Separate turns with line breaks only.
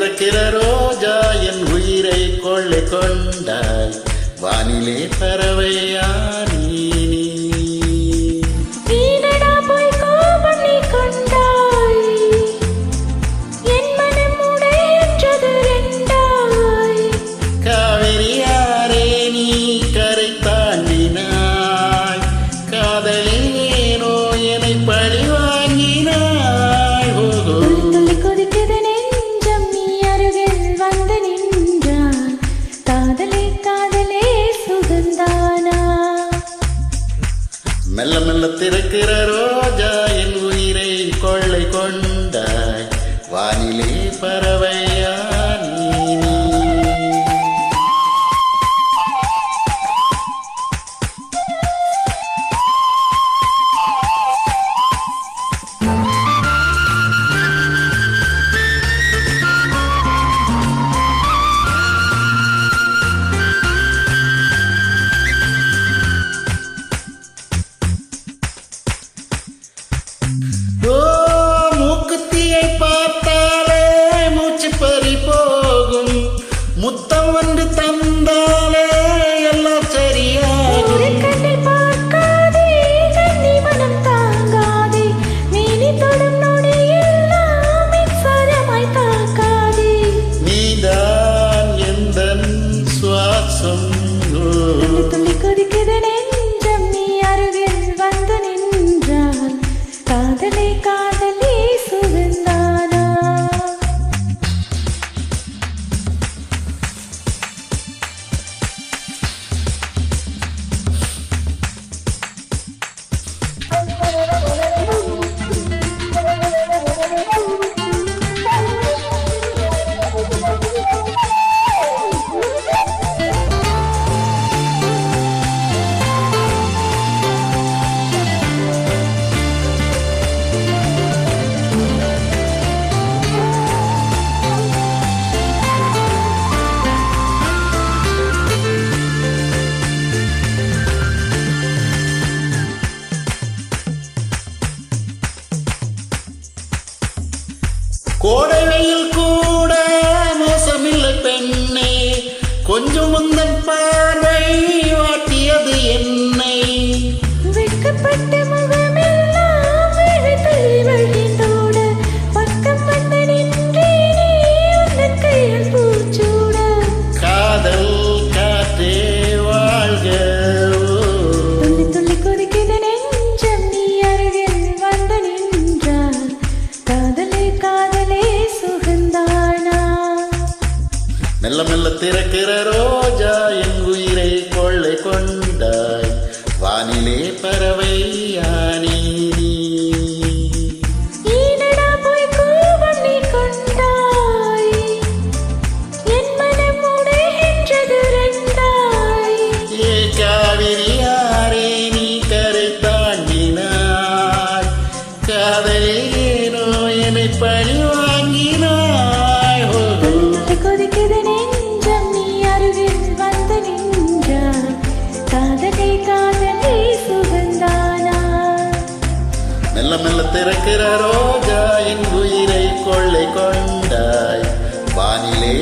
திறக்கிற ரோஜா என் உயிரை கொள்ளை கொண்டாய் வானிலே பறவையா நீ காவிரியாரே நீ கரை தாண்டினாய் காதலேனோ என்னை பழி வாங்கினாய்
கொதிக்குது நெஞ்சம் நீ அருகில் வந்து நின்றாய் காதலே காதலே சுகந்தானா
மெல்ல மெல்ல திறக்கிற ரோஜா என் உயிரை கொள்ளை கொண்டாய் வானிலே பறவையா நீ பார்த்தாலே மூச்சு பறி போகும் முத்தம் வந்து தந்தாலே எல்லாம் சரியாகும்
பார்க்காதே கண்ணி மனம் தாங்காதே நீ தொடும் நொடி எல்லாம் மின்சாரமாய் தாக்காதே
நீதான் எந்தன் சுவாசம்
துள்ளி கொதிக்குது நெஞ்சம் நீ அருகில் வந்து நின்றால் காதலே காதலே சுகந்தானா
கோடை வெயில் கூட மோசமில்லை பெண்ணே கொஞ்சம் முந்தன் பார்வை வாட்டியது என்னை
வெட்கப்பட்ட முகமெல்லாம் விழித்தல் வழிந்தோட பக்கம் வந்து நின்றேனே உந்தன் கையில் பூச்சூட
காதல் காற்றே வாழ்க
துள்ளி துள்ளி கொதிக்குது நெஞ்சம் நீ அருகில் வந்து நின்றால் காதலே காதலே சுகந்தானா
மெல்ல மெல்ல திறக்கிற ரோஜா என் உயிரை கொள்ளை கொண்டாய் வானிலே பறவையா நீ
ஈனடா போய் கோபம் நீ கொண்டாய் என் மனம் உடைகின்றது ரெண்டாய்
ஏ காவிரியாரே நீ கரை தாண்டினாய் காதலேனோ என்னை பழி வாங்கினாய்
கொதிக்குது நெஞ்சம் நீ அருகில் வந்து நின்றாய் காதலே காதலே சுகந்தானா
மெல்ல மெல்ல திறக்கிற ரோஜா என் உயிரை கொள்ளை கொண்டாய் வானிலே